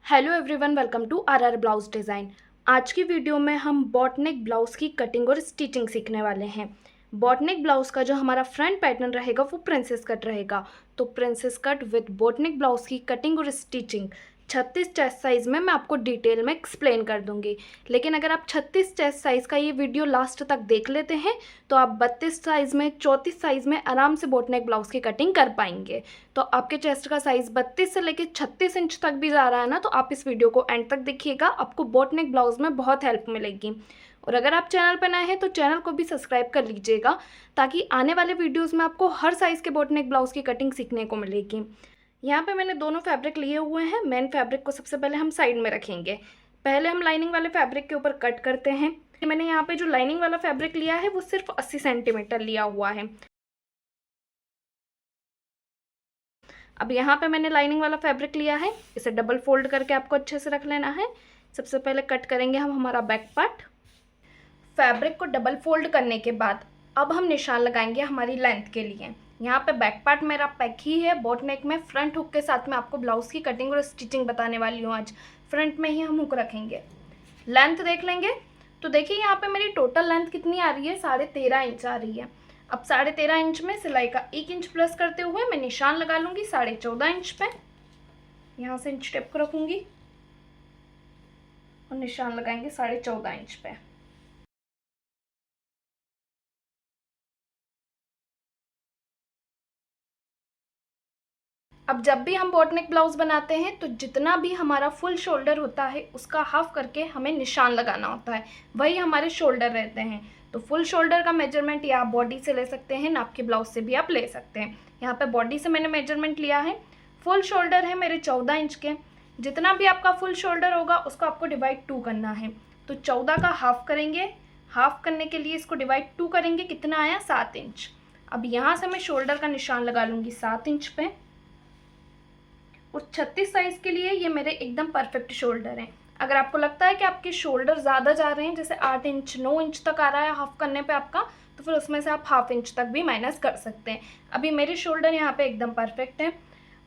Hello everyone, welcome to our blouse design. आज की video में हम बॉटनेक ब्लाउज़ की कटिंग और स्टिचिंग सीखने वाले हैं। बॉटनेक ब्लाउज़ का जो हमारा फ्रंट पैटर्न रहेगा वो प्रिंसेस कट रहेगा। तो प्रिंसेस कट विद बॉटनेक ब्लाउज़ की कटिंग और स्टिचिंग 36 चेस्ट साइज़ में मैं आपको डिटेल में एक्सप्लेन कर दूंगी। लेकिन अगर आप 36 चेस्ट साइज़ का ये वीडियो लास्ट तक देख लेते हैं तो आप 32 साइज़ में 34 साइज़ में आराम से बॉटनेक ब्लाउज़ की कटिंग कर पाएंगे। तो आपके चेस्ट का साइज़ 32 से लेकर 36 इंच तक भी जा रहा है ना, तो आप इस वीडियो को एंड तक देखिएगा, आपको बॉटनेक ब्लाउज़ में बहुत हेल्प मिलेगी। और अगर आप चैनल पर नए हैं तो चैनल को भी सब्सक्राइब कर लीजिएगा, ताकि आने वाले वीडियोज़ में आपको हर साइज़ के बॉटनेक ब्लाउज़ की कटिंग सीखने को मिलेगी। यहाँ पे मैंने दोनों फैब्रिक लिए हुए हैं। मेन फैब्रिक को सबसे पहले हम साइड में रखेंगे। पहले हम लाइनिंग वाले फैब्रिक के ऊपर कट करते हैं। मैंने यहाँ पे जो लाइनिंग वाला फैब्रिक लिया है वो सिर्फ 80 सेंटीमीटर लिया हुआ है। अब यहाँ पे मैंने लाइनिंग वाला फैब्रिक लिया है, इसे डबल फोल्ड करके आपको अच्छे से रख लेना है। सबसे पहले कट करेंगे हम हमारा बैक पार्ट। फैब्रिक को डबल फोल्ड करने के बाद अब हम निशान लगाएंगे हमारी लेंथ के लिए। यहाँ पे बैक पार्ट मेरा पैक ही है। बॉट नेक में फ्रंट हुक के साथ में आपको ब्लाउज़ की कटिंग और स्टिचिंग बताने वाली हूँ आज। फ्रंट में ही हम हुक रखेंगे। लेंथ देख लेंगे तो देखिए यहाँ पे मेरी टोटल लेंथ कितनी आ रही है, 13.5 इंच आ रही है। अब 13.5 इंच में सिलाई का 1 इंच प्लस करते हुए मैं निशान लगा लूँगी 14.5 इंच पे। यहाँ से इंच टेप को रखूँगी और निशान लगाएंगे 14.5 इंच पे। अब जब भी हम बॉटनेक ब्लाउज बनाते हैं तो जितना भी हमारा फुल शोल्डर होता है उसका हाफ करके हमें निशान लगाना होता है, वही हमारे शोल्डर रहते हैं। तो फुल शोल्डर का मेजरमेंट या आप बॉडी से ले सकते हैं, नाप के ब्लाउज से भी आप ले सकते हैं। यहाँ पे बॉडी से मैंने मेजरमेंट लिया है। फुल शोल्डर है मेरे 14 इंच के। जितना भी आपका फुल शोल्डर होगा उसको आपको डिवाइड 2 करना है। तो 14 का हाफ करेंगे। हाफ करने के लिए इसको डिवाइड 2 करेंगे, कितना आया 7 इंच। अब यहाँ से मैं शोल्डर का निशान लगा लूँगी 7 इंच पे। और 36 साइज़ के लिए ये मेरे एकदम परफेक्ट शोल्डर हैं। अगर आपको लगता है कि आपके शोल्डर ज़्यादा जा रहे हैं, जैसे 8 इंच 9 इंच तक आ रहा है हाफ करने पे आपका, तो फिर उसमें से आप हाफ इंच तक भी माइनस कर सकते हैं। अभी मेरे शोल्डर यहाँ पे एकदम परफेक्ट है।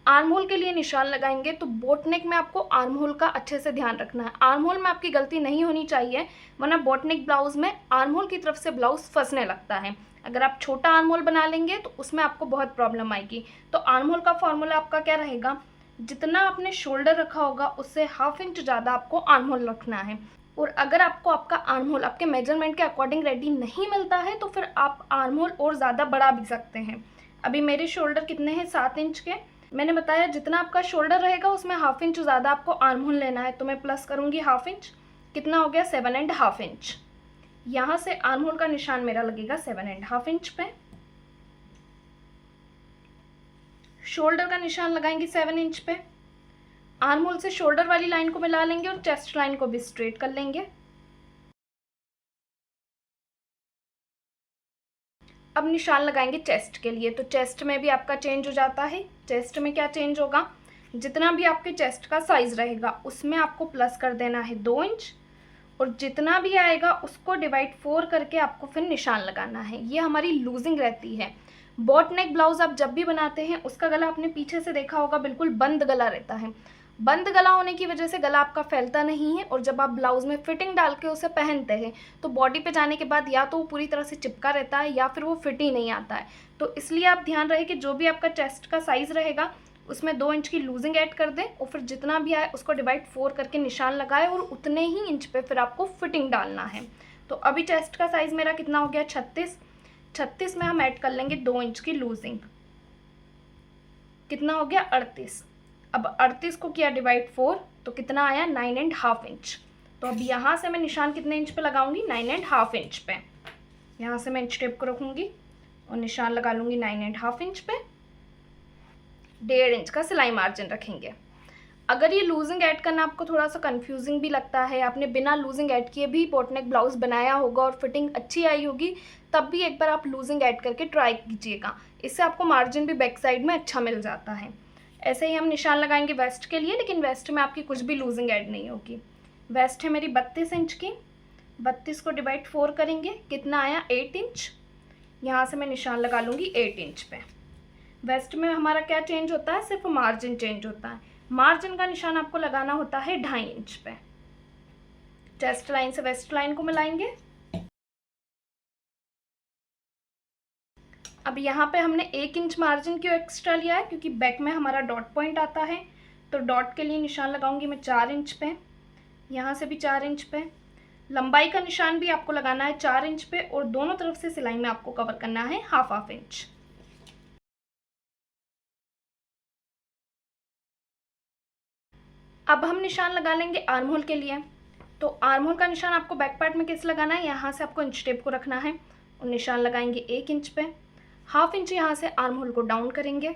आर्म होल के लिए निशान लगाएंगे तो बोट नेक में आपको आर्म होल का अच्छे से ध्यान रखना है। आर्म होल में आपकी गलती नहीं होनी चाहिए, वरना बोट नेक ब्लाउज में आर्म होल की तरफ से ब्लाउज फंसने लगता है। अगर आप छोटा आर्म होल बना लेंगे तो उसमें आपको बहुत प्रॉब्लम आएगी। तो आर्म होल का फॉर्मूला आपका क्या रहेगा, जितना आपने शोल्डर रखा होगा उससे हाफ इंच ज़्यादा आपको आर्म होल रखना है। और अगर आपको आपका आर्म होल आपके मेजरमेंट के अकॉर्डिंग रेडी नहीं मिलता है तो फिर आप आर्म होल और ज़्यादा बढ़ा भी सकते हैं। अभी मेरे शोल्डर कितने हैं, 7 इंच के। मैंने बताया जितना आपका शोल्डर रहेगा उसमें हाफ इंच ज़्यादा आपको आर्म होल लेना है, तो मैं प्लस करूँगी हाफ इंच। कितना हो गया, 7.5 इंच। यहाँ से आर्म होल का निशान मेरा लगेगा 7.5 इंच पे। शोल्डर का निशान लगाएंगे 7 इंच पे। आर्म होल से शोल्डर वाली लाइन को मिला लेंगे और चेस्ट लाइन को भी स्ट्रेट कर लेंगे। अब निशान लगाएंगे चेस्ट के लिए। तो चेस्ट में भी आपका चेंज हो जाता है। चेस्ट में क्या चेंज होगा, जितना भी आपके चेस्ट का साइज रहेगा उसमें आपको प्लस कर देना है 2 इंच, और जितना भी आएगा उसको डिवाइड 4 करके आपको फिर निशान लगाना है। ये हमारी लूजिंग रहती है। बॉट नेक ब्लाउज आप जब भी बनाते हैं उसका गला आपने पीछे से देखा होगा, बिल्कुल बंद गला रहता है। बंद गला होने की वजह से गला आपका फैलता नहीं है, और जब आप ब्लाउज में फिटिंग डाल के उसे पहनते हैं तो बॉडी पे जाने के बाद या तो वो पूरी तरह से चिपका रहता है या फिर वो फिट ही नहीं आता है। तो इसलिए आप ध्यान रहे कि जो भी आपका चेस्ट का साइज़ रहेगा उसमें 2 इंच की लूजिंग ऐड कर दें, और फिर जितना भी आए उसको डिवाइड 4 करके निशान लगाए, और उतने ही इंच पे फिर आपको फिटिंग डालना है। तो अभी चेस्ट का साइज़ मेरा कितना हो गया, 36 में हम ऐड कर लेंगे 2 इंच की लूजिंग। कितना हो गया, 38। अब 38 को किया डिवाइड 4 तो कितना आया, 9.5 इंच। तो अब यहाँ से मैं निशान कितने इंच पे लगाऊंगी, 9.5 इंच पे। यहाँ से मैं इंच टेप को रखूँगी और निशान लगा लूँगी 9.5 इंच पे। 1.5 इंच का सिलाई मार्जिन रखेंगे। अगर ये लूजिंग ऐड करना आपको थोड़ा सा कंफ्यूजिंग भी लगता है, आपने बिना लूजिंग ऐड किए भी बॉटनेक ब्लाउज बनाया होगा और फिटिंग अच्छी आई होगी, तब भी एक बार आप लूजिंग ऐड करके ट्राई कीजिएगा। इससे आपको मार्जिन भी बैक साइड में अच्छा मिल जाता है। ऐसे ही हम निशान लगाएंगे वेस्ट के लिए, लेकिन वेस्ट में आपकी कुछ भी लूजिंग ऐड नहीं होगी। वेस्ट है मेरी 32 इंच की। 32 को डिवाइड 4 करेंगे, कितना आया, 8 इंच। यहाँ से मैं निशान लगा लूँगी 8 इंच पे। वेस्ट में हमारा क्या चेंज होता है, सिर्फ मार्जिन चेंज होता है। मार्जिन का निशान आपको लगाना होता है 2.5 इंच पे। चेस्ट लाइन से वेस्ट लाइन को मिलाएंगे। अब यहाँ पे हमने 1 इंच मार्जिन क्यों एक्स्ट्रा लिया है, क्योंकि बैक में हमारा डॉट पॉइंट आता है, तो डॉट के लिए निशान लगाऊंगी मैं 4 इंच पे, यहाँ से भी 4 इंच पे। लंबाई का निशान भी आपको लगाना है 4 इंच पे, और दोनों तरफ से सिलाई में आपको कवर करना है हाफ इंच। अब हम निशान लगा लेंगे आर्म होल के लिए। तो आर्म होल का निशान आपको बैक पार्ट में कैसे लगाना है, यहाँ से आपको इंच टेप को रखना है और निशान लगाएंगे 1 इंच पे। हाफ इंच यहाँ से आर्म होल को डाउन करेंगे,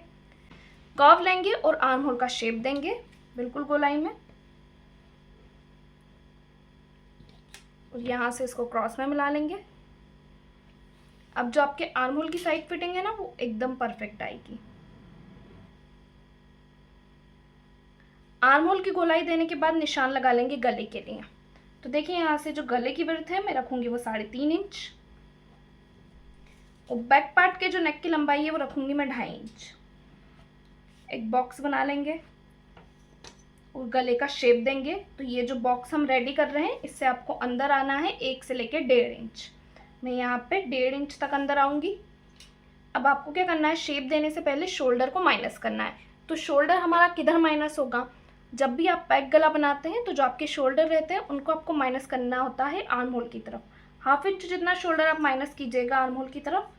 कर्व लेंगे और आर्म होल का शेप देंगे बिल्कुल गोलाई में, और यहाँ से इसको क्रॉस में मिला लेंगे। अब जो आपके आर्म होल की साइड फिटिंग है ना, वो एकदम परफेक्ट आएगी। आर्म होल की गोलाई देने के बाद निशान लगा लेंगे गले के लिए। तो देखिए यहाँ से जो गले की विड्थ है मैं रखूंगी वो 3.5 इंच, और बैक पार्ट के जो नेक की लंबाई है वो रखूंगी मैं 2.5 इंच। एक बॉक्स बना लेंगे और गले का शेप देंगे। तो ये जो बॉक्स हम रेडी कर रहे हैं, इससे आपको अंदर आना है 1 से लेकर 1.5 इंच। मैं यहाँ पे 1.5 इंच तक अंदर आऊंगी। अब आपको क्या करना है, शेप देने से पहले शोल्डर को माइनस करना है। तो शोल्डर हमारा किधर माइनस होगा, जब भी आप पैक गला बनाते हैं तो जो आपके शोल्डर रहते हैं उनको आपको माइनस करना होता है आर्म होल की तरफ। हाफ इंच जितना शोल्डर आप माइनस कीजिएगा आर्म होल की तरफ।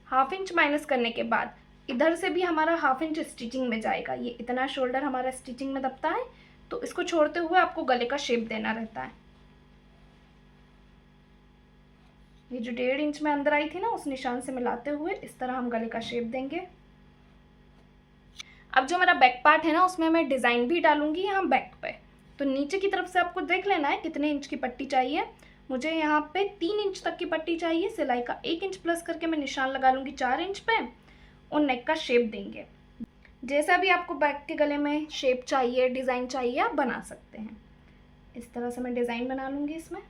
हाफ इंच माइनस करने के बाद इधर से भी हमारा हाफ इंच स्टिचिंग में जाएगा। ये इतना शोल्डर हमारा स्टिचिंग में दबता है, तो इसको छोड़ते हुए आपको गले का शेप देना रहता है। ये जो 1.5 इंच में अंदर आई थी ना, उस निशान से मिलाते हुए इस तरह हम गले का शेप देंगे। अब जो मेरा बैक पार्ट है ना, उसमें मैं डिज़ाइन भी डालूंगी यहाँ बैक पे। तो नीचे की तरफ से आपको देख लेना है कितने इंच की पट्टी चाहिए। मुझे यहाँ पे 3 इंच तक की पट्टी चाहिए। सिलाई का 1 इंच प्लस करके मैं निशान लगा लूँगी 4 इंच पे, और नेक का शेप देंगे। जैसा भी आपको बैक के गले में शेप चाहिए, डिज़ाइन चाहिए, आप बना सकते हैं। इस तरह से मैं डिज़ाइन बना लूँगी इसमें।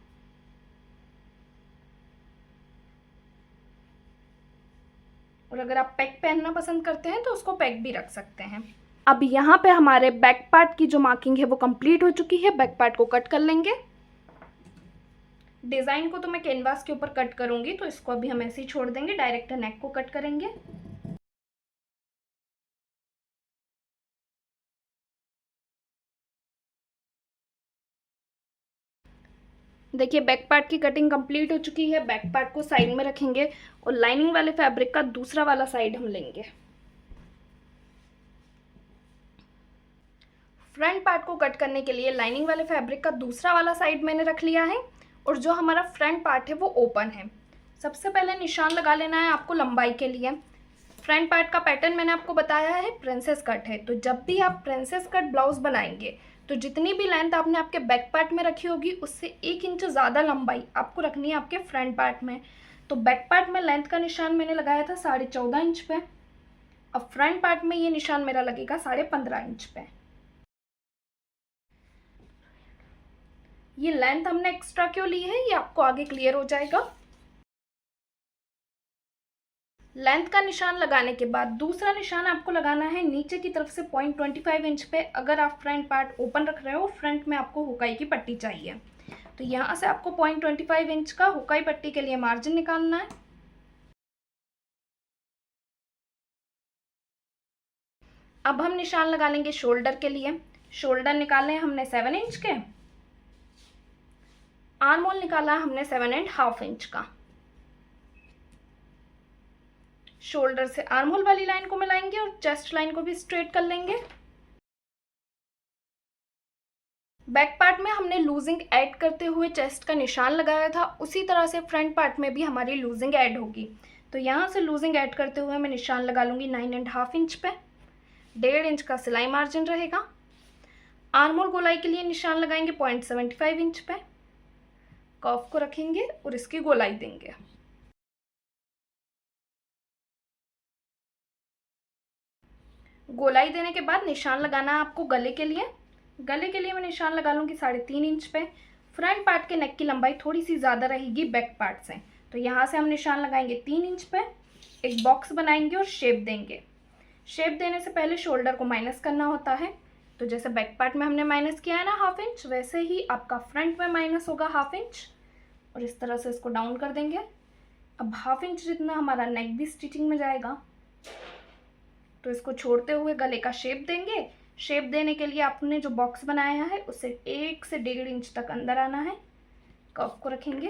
और अगर आप पैक पहनना पसंद करते हैं तो उसको पैक भी रख सकते हैं। अब यहाँ पे हमारे बैक पार्ट की जो मार्किंग है वो कंप्लीट हो चुकी है। बैक पार्ट को कट कर लेंगे। डिज़ाइन को तो मैं कैनवास के ऊपर कट करूँगी, तो इसको अभी हम ऐसे ही छोड़ देंगे। डायरेक्ट नेक को कट करेंगे। देखिए बैक पार्ट की कटिंग कंप्लीट हो चुकी है। बैक पार्ट को साइड में रखेंगे और लाइनिंग वाले फैब्रिक का दूसरा वाला साइड हम लेंगे। फ्रंट पार्ट को कट करने के लिए लाइनिंग वाले फैब्रिक का दूसरा वाला साइड मैंने रख लिया है, और जो हमारा फ्रंट पार्ट है वो ओपन है। सबसे पहले निशान लगा लेना है आपको लंबाई के लिए। फ्रंट पार्ट का पैटर्न मैंने आपको बताया है प्रिंसेस कट है। तो जब भी आप प्रिंसेस कट ब्लाउज बनाएंगे तो जितनी भी लेंथ आपने आपके बैक पार्ट में रखी होगी, उससे 1 इंच ज़्यादा लंबाई आपको रखनी है आपके फ्रंट पार्ट में। तो बैक पार्ट में लेंथ का निशान मैंने लगाया था 14.5 इंच पे। अब फ्रंट पार्ट में ये निशान मेरा लगेगा 15.5 इंच पे। ये लेंथ हमने एक्स्ट्रा क्यों ली है, ये आपको आगे क्लियर हो जाएगा। लेंथ का निशान लगाने के बाद दूसरा निशान आपको लगाना है नीचे की तरफ से 0.25 इंच पे। अगर आप फ्रंट पार्ट ओपन रख रहे हो, फ्रंट में आपको हुकाई की पट्टी चाहिए, तो यहाँ से आपको 0.25 इंच का हुकाई पट्टी के लिए मार्जिन निकालना है। अब हम निशान लगा लेंगे शोल्डर के लिए। शोल्डर निकाले हमने 7 इंच के, आर्म होल निकाला हमने 7.5 इंच का। शोल्डर से आर्म होल वाली लाइन को मिलाएंगे और चेस्ट लाइन को भी स्ट्रेट कर लेंगे। बैक पार्ट में हमने लूजिंग ऐड करते हुए चेस्ट का निशान लगाया था, उसी तरह से फ्रंट पार्ट में भी हमारी लूजिंग ऐड होगी। तो यहाँ से लूजिंग ऐड करते हुए मैं निशान लगा लूँगी 9.5 इंच पे। 1.5 इंच का सिलाई मार्जिन रहेगा। आर्म होल गोलाई के लिए निशान लगाएंगे 0.75 इंच पे। कर्व को रखेंगे और इसकी गोलाई देंगे। गोलाई देने के बाद निशान लगाना है आपको गले के लिए। गले के लिए मैं निशान लगा लूँगी 3.5 इंच पे। फ्रंट पार्ट के नेक की लंबाई थोड़ी सी ज़्यादा रहेगी बैक पार्ट से, तो यहाँ से हम निशान लगाएंगे 3 इंच पे। एक बॉक्स बनाएंगे और शेप देंगे। शेप देने से पहले शोल्डर को माइनस करना होता है। तो जैसे बैक पार्ट में हमने माइनस किया है ना 1/2 इंच, वैसे ही आपका फ्रंट में माइनस होगा 1/2 इंच, और इस तरह से इसको डाउन कर देंगे। अब 1/2 इंच जितना हमारा नेक भी स्टिचिंग में जाएगा, तो इसको छोड़ते हुए गले का शेप देंगे। शेप देने के लिए आपने जो बॉक्स बनाया है उससे 1 से 1.5 इंच तक अंदर आना है। कर्व को रखेंगे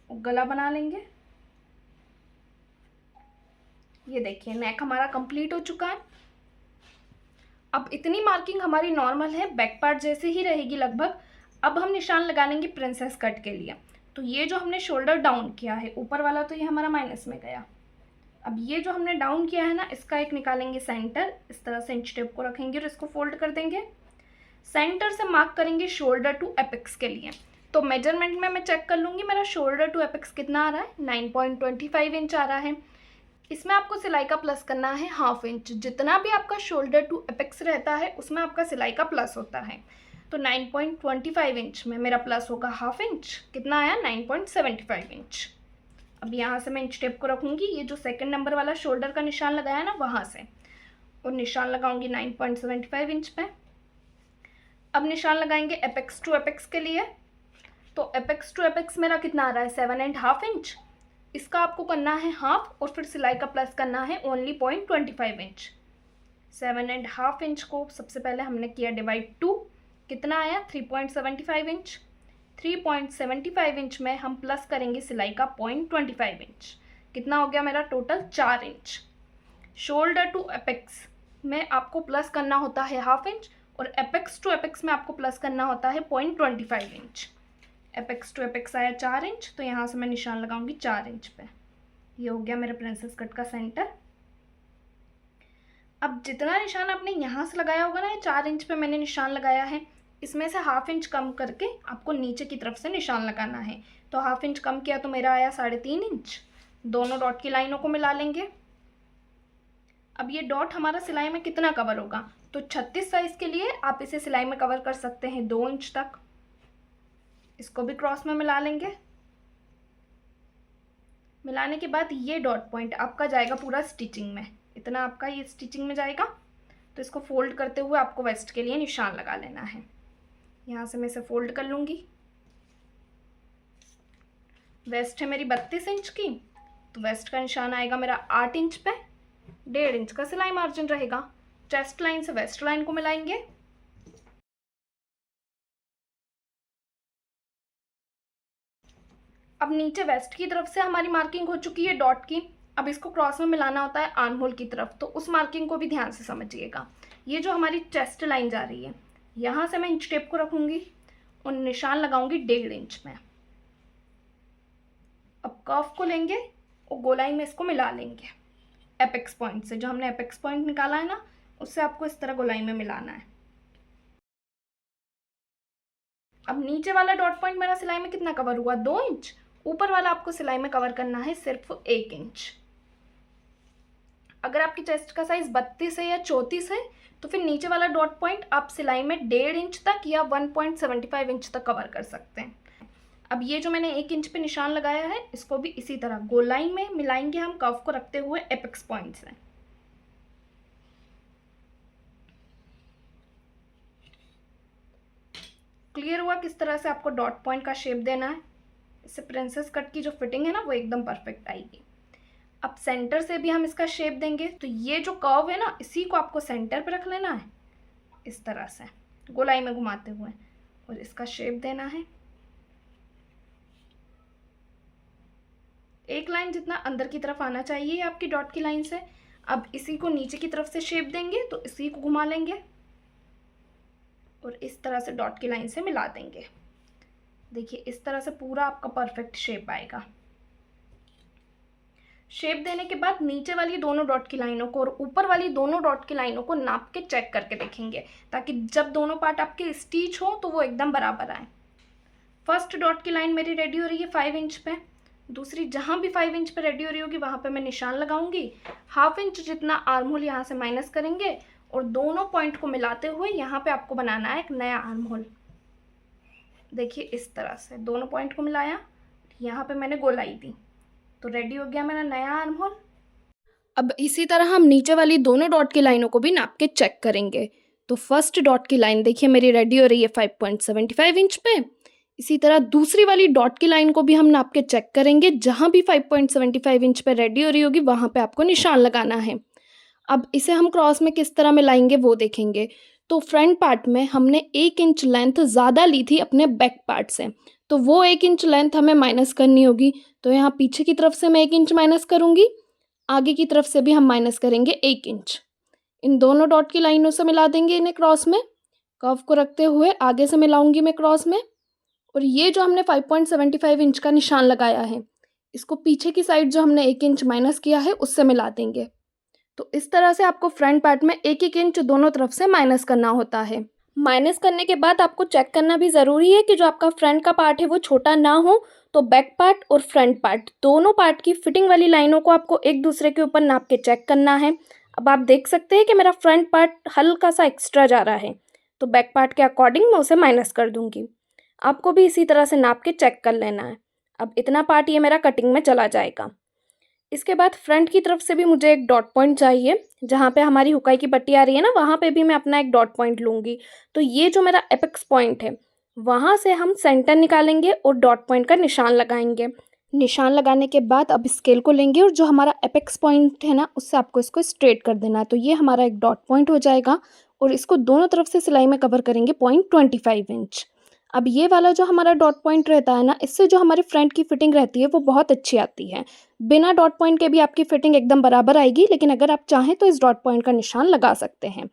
और गला बना लेंगे। ये देखिए नेक हमारा कंप्लीट हो चुका है। अब इतनी मार्किंग हमारी नॉर्मल है, बैक पार्ट जैसे ही रहेगी लगभग। अब हम निशान लगा लेंगे प्रिंसेस कट के लिए। तो ये जो हमने शोल्डर डाउन किया है ऊपर वाला, तो ये हमारा माइनस में गया। अब ये जो हमने डाउन किया है ना, इसका एक निकालेंगे सेंटर। इस तरह से इंच टेप को रखेंगे और इसको फोल्ड कर देंगे। सेंटर से मार्क करेंगे शोल्डर टू एपेक्स के लिए। तो मेजरमेंट में मैं चेक कर लूँगी मेरा शोल्डर टू एपेक्स कितना आ रहा है। 9.25 इंच आ रहा है। इसमें आपको सिलाई का प्लस करना है 1/2 इंच। जितना भी आपका शोल्डर टू एपेक्स रहता है उसमें आपका सिलाई का प्लस होता है। तो 9.25 इंच में मेरा प्लस होगा 1/2 इंच। कितना आया? 9.75 इंच। अब यहाँ से मैं इंच टेप को रखूँगी, ये जो सेकंड नंबर वाला शोल्डर का निशान लगाया ना वहाँ से, और निशान लगाऊंगी 9.75 इंच पे। अब निशान लगाएंगे एपेक्स टू एपेक्स के लिए। तो एपेक्स टू एपेक्स मेरा कितना आ रहा है? 7.5 इंच। इसका आपको करना है हाफ, और फिर सिलाई का प्लस करना है ओनली 0.25 इंच। 7.5 इंच को सबसे पहले हमने किया डिवाइड 2, कितना आया? 3.75 इंच। 3.75 इंच में हम प्लस करेंगे सिलाई का 0.25 इंच। कितना हो गया मेरा टोटल? 4 इंच। शोल्डर टू एपेक्स में आपको प्लस करना होता है 1/2 इंच, और एपेक्स टू एपेक्स में आपको प्लस करना होता है 0.25 इंच। एपेक्स टू एपेक्स आया 4 इंच, तो यहाँ से मैं निशान लगाऊंगी 4 इंच पे। ये हो गया मेरा प्रिंसेस कट का सेंटर। अब जितना निशान आपने यहाँ से लगाया होगा ना, ये 4 इंच पे मैंने निशान लगाया है, इसमें से 1/2 इंच कम करके आपको नीचे की तरफ से निशान लगाना है। तो 1/2 इंच कम किया तो मेरा आया 3.5 इंच। दोनों डॉट की लाइनों को मिला लेंगे। अब ये डॉट हमारा सिलाई में कितना कवर होगा? तो 36 साइज के लिए आप इसे सिलाई में कवर कर सकते हैं 2 इंच तक। इसको भी क्रॉस में मिला लेंगे। मिलाने के बाद ये डॉट पॉइंट आपका जाएगा पूरा स्टिचिंग में, इतना आपका ये स्टिचिंग में जाएगा। तो इसको फोल्ड करते हुए आपको वेस्ट के लिए निशान लगा लेना है। यहाँ से मैं इसे फोल्ड कर लूँगी। वेस्ट है मेरी 32 इंच की, तो वेस्ट का निशान आएगा मेरा 8 इंच पे। 1.5 इंच का सिलाई मार्जिन रहेगा। चेस्ट लाइन से वेस्ट लाइन को मिलाएंगे। अब नीचे वेस्ट की तरफ से हमारी मार्किंग हो चुकी है डॉट की। अब इसको क्रॉस में मिलाना होता है आर्म होल की तरफ, तो उस मार्किंग को भी ध्यान से समझिएगा। ये जो हमारी चेस्ट लाइन जा रही है, यहाँ से मैं इंच टेप को रखूँगी और निशान लगाऊंगी 1.5 इंच में। अब कर्व को लेंगे और गोलाई में इसको मिला लेंगे एपेक्स पॉइंट से। जो हमने एपेक्स पॉइंट निकाला है ना, उससे आपको इस तरह गोलाई में मिलाना है। अब नीचे वाला डॉट पॉइंट मेरा सिलाई में कितना कवर हुआ? 2 इंच। ऊपर वाला आपको सिलाई में कवर करना है सिर्फ 1 इंच। अगर आपकी चेस्ट का साइज 32 है या 34 है, तो फिर नीचे वाला डॉट पॉइंट आप सिलाई में 1.5 इंच तक या 1.75 इंच तक कवर कर सकते हैं। अब ये जो मैंने 1 इंच पे निशान लगाया है, इसको भी इसी तरह गोलाई में मिलाएंगे हम कर्व को रखते हुए एपेक्स पॉइंट से। क्लियर हुआ किस तरह से आपको डॉट पॉइंट का शेप देना है? इससे प्रिंसेस कट की जो फिटिंग है ना, वो एकदम परफेक्ट आएगी। अब सेंटर से भी हम इसका शेप देंगे। तो ये जो कर्व है ना, इसी को आपको सेंटर पे रख लेना है इस तरह से गोलाई में घुमाते हुए, और इसका शेप देना है। एक लाइन जितना अंदर की तरफ आना चाहिए आपकी डॉट की लाइन से। अब इसी को नीचे की तरफ से शेप देंगे, तो इसी को घुमा लेंगे और इस तरह से डॉट की लाइन से मिला देंगे। देखिए इस तरह से पूरा आपका परफेक्ट शेप आएगा। शेप देने के बाद नीचे वाली दोनों डॉट की लाइनों को और ऊपर वाली दोनों डॉट की लाइनों को नाप के चेक करके देखेंगे, ताकि जब दोनों पार्ट आपके स्टिच हो तो वो एकदम बराबर आए। फर्स्ट डॉट की लाइन मेरी रेडी हो रही है 5 इंच पे। दूसरी जहाँ भी 5 इंच पे रेडी हो रही होगी वहाँ पे मैं निशान लगाऊंगी। 1/2 इंच जितना आर्म होल यहाँ से माइनस करेंगे और दोनों पॉइंट को मिलाते हुए यहाँ पे आपको बनाना है एक नया आर्म होल। देखिए इस तरह से दोनों पॉइंट को मिलाया, यहाँ पे मैंने गोलाई दी, तो रेडी हो गया मेरा नया आर्म होल। अब इसी तरह हम नीचे वाली दोनों डॉट की लाइनों को भी नाप के चेक करेंगे। तो फर्स्ट डॉट की लाइन देखिए मेरी रेडी हो रही है 5.75 इंच पे। इसी तरह दूसरी वाली डॉट की लाइन को भी हम नाप के चेक करेंगे। जहाँ भी 5.75 इंच पे रेडी हो रही होगी वहाँ पे आपको निशान लगाना है। अब इसे हम क्रॉस में किस तरह मिलाएंगे वो देखेंगे। तो फ्रंट पार्ट में हमने 1 इंच लेंथ ज़्यादा ली थी अपने बैक पार्ट से, तो वो 1 इंच लेंथ हमें माइनस करनी होगी। तो यहाँ पीछे की तरफ से मैं 1 इंच माइनस करूँगी, आगे की तरफ से भी हम माइनस करेंगे 1 इंच। इन दोनों डॉट की लाइनों से मिला देंगे इन्हें क्रॉस में। कर्व को रखते हुए आगे से मिलाऊंगी मैं क्रॉस में। और ये जो हमने 5.75 इंच का निशान लगाया है, इसको पीछे की साइड जो हमने 1 इंच माइनस किया है उससे मिला देंगे। तो इस तरह से आपको फ्रंट पार्ट में 1-1 इंच दोनों तरफ से माइनस करना होता है। माइनस करने के बाद आपको चेक करना भी ज़रूरी है कि जो आपका फ्रंट का पार्ट है वो छोटा ना हो। तो बैक पार्ट और फ्रंट पार्ट दोनों पार्ट की फिटिंग वाली लाइनों को आपको एक दूसरे के ऊपर नाप के चेक करना है। अब आप देख सकते हैं कि मेरा फ्रंट पार्ट हल्का सा एक्स्ट्रा जा रहा है, तो बैक पार्ट के अकॉर्डिंग मैं उसे माइनस कर दूंगी। आपको भी इसी तरह से नाप के चेक कर लेना है। अब इतना पार्ट ये मेरा कटिंग में चला जाएगा। इसके बाद फ्रंट की तरफ से भी मुझे एक डॉट पॉइंट चाहिए। जहाँ पे हमारी हुकाई की पट्टी आ रही है ना, वहाँ पे भी मैं अपना एक डॉट पॉइंट लूँगी। तो ये जो मेरा एपेक्स पॉइंट है, वहाँ से हम सेंटर निकालेंगे और डॉट पॉइंट का निशान लगाएंगे। निशान लगाने के बाद अब स्केल को लेंगे और जो हमारा एपेक्स पॉइंट है ना, उससे आपको इसको स्ट्रेट कर देना है। तो ये हमारा एक डॉट पॉइंट हो जाएगा और इसको दोनों तरफ से सिलाई में कवर करेंगे 0.25 इंच। अब ये वाला जो हमारा डॉट पॉइंट रहता है ना, इससे जो हमारे फ्रंट की फिटिंग रहती है वो बहुत अच्छी आती है। बिना डॉट पॉइंट के भी आपकी फिटिंग एकदम बराबर आएगी, लेकिन अगर आप चाहें तो इस डॉट पॉइंट का निशान लगा सकते हैं।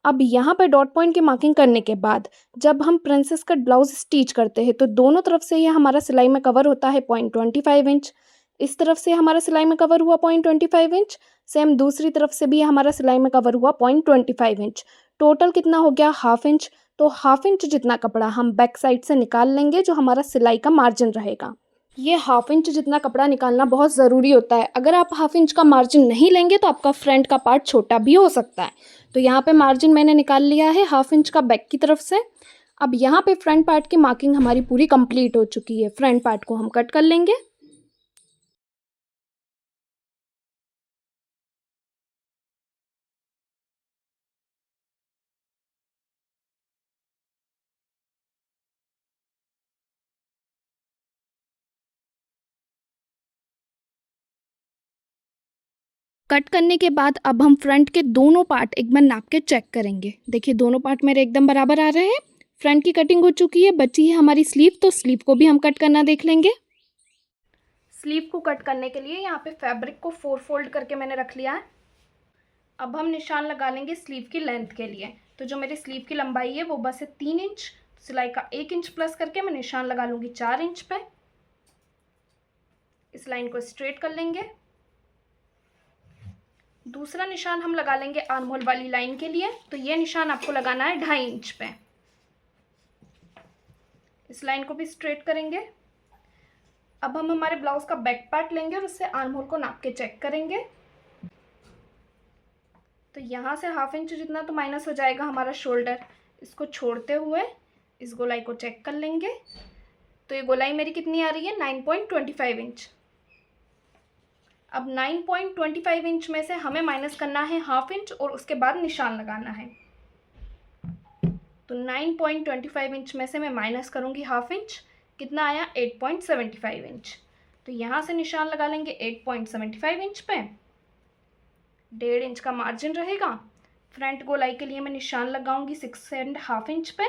अब यहाँ पर डॉट पॉइंट की मार्किंग करने के बाद जब हम प्रिंसेस कट ब्लाउज स्टिच करते हैं तो दोनों तरफ से ये हमारा सिलाई में कवर होता है 0.25 इंच। इस तरफ से हमारा सिलाई में कवर हुआ 0.25 इंच। सेम दूसरी तरफ से भी हमारा सिलाई में कवर हुआ 0.25 इंच। टोटल कितना हो गया, हाफ इंच। तो हाफ इंच जितना कपड़ा हम बैक साइड से निकाल लेंगे, जो हमारा सिलाई का मार्जिन रहेगा। ये हाफ इंच जितना कपड़ा निकालना बहुत ज़रूरी होता है। अगर आप हाफ इंच का मार्जिन नहीं लेंगे तो आपका फ्रंट का पार्ट छोटा भी हो सकता है। तो यहाँ पे मार्जिन मैंने निकाल लिया है हाफ इंच का बैक की तरफ से। अब यहाँ पे फ्रंट पार्ट की मार्किंग हमारी पूरी कंप्लीट हो चुकी है। फ्रंट पार्ट को हम कट कर लेंगे। कट करने के बाद अब हम फ्रंट के दोनों पार्ट एक बार नाप के चेक करेंगे। देखिए दोनों पार्ट मेरे एकदम बराबर आ रहे हैं। फ्रंट की कटिंग हो चुकी है, बची है हमारी स्लीव, तो स्लीव को भी हम कट करना देख लेंगे। स्लीव को कट करने के लिए यहाँ पे फैब्रिक को 4 फोल्ड करके मैंने रख लिया है। अब हम निशान लगा लेंगे स्लीव की लेंथ के लिए। तो जो मेरी स्लीव की लंबाई है वो बस है 3 इंच। सिलाई का 1 इंच प्लस करके मैं निशान लगा लूँगी 4 इंच पे। इस लाइन को स्ट्रेट कर लेंगे। दूसरा निशान हम लगा लेंगे आर्म होल वाली लाइन के लिए। तो ये निशान आपको लगाना है 2.5 इंच पे। इस लाइन को भी स्ट्रेट करेंगे। अब हम हमारे ब्लाउज का बैक पार्ट लेंगे और उससे आर्म होल को नाप के चेक करेंगे। तो यहाँ से हाफ इंच जितना तो माइनस हो जाएगा हमारा शोल्डर। इसको छोड़ते हुए इस गोलाई को चेक कर लेंगे। तो ये गोलाई मेरी कितनी आ रही है, 9.25 इंच। अब 9.25 इंच में से हमें माइनस करना है हाफ इंच और उसके बाद निशान लगाना है। तो 9.25 इंच में से मैं माइनस करूँगी हाफ इंच। कितना आया, 8.75 इंच। तो यहाँ से निशान लगा लेंगे 8.75 इंच पे। 1.5 इंच का मार्जिन रहेगा। फ्रंट गोलाई के लिए मैं निशान लगाऊंगी 6.5 इंच पे।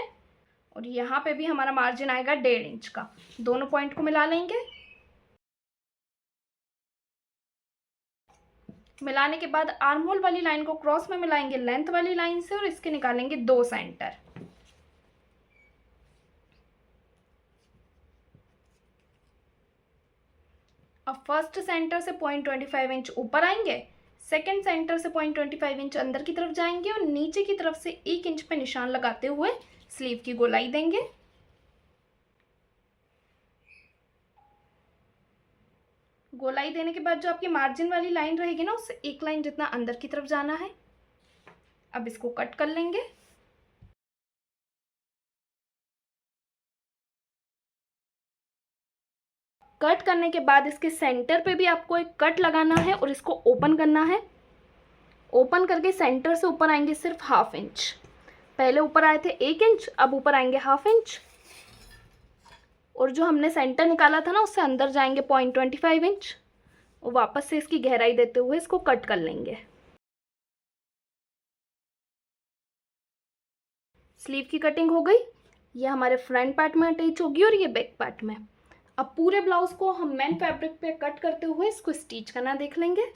और यहाँ पे भी हमारा मार्जिन आएगा 1.5 इंच का। दोनों पॉइंट को मिला लेंगे। मिलाने के बाद आर्म होल वाली लाइन को क्रॉस में मिलाएंगे लेंथ वाली लाइन से और इसके निकालेंगे 2 सेंटर। अब फर्स्ट सेंटर से 0.25 इंच ऊपर आएंगे। सेकंड सेंटर से 0.25 इंच अंदर की तरफ जाएंगे और नीचे की तरफ से 1 इंच पे निशान लगाते हुए स्लीव की गोलाई देंगे। गोलाई देने के बाद जो आपकी मार्जिन वाली लाइन रहेगी ना, उससे 1 लाइन जितना अंदर की तरफ जाना है। अब इसको कट कर लेंगे। कट करने के बाद इसके सेंटर पे भी आपको एक कट लगाना है और इसको ओपन करना है। ओपन करके सेंटर से ऊपर आएंगे सिर्फ 1/2 इंच। पहले ऊपर आए थे 1 इंच, अब ऊपर आएंगे 1/2 इंच। और जो हमने सेंटर निकाला था ना, उससे अंदर जाएंगे 0.25 इंच और वापस से इसकी गहराई देते हुए इसको कट कर लेंगे। स्लीव की कटिंग हो गई। ये हमारे फ्रंट पार्ट में अटैच होगी और ये बैक पार्ट में। अब पूरे ब्लाउज को हम मेन फैब्रिक पे कट करते हुए इसको स्टिच करना देख लेंगे।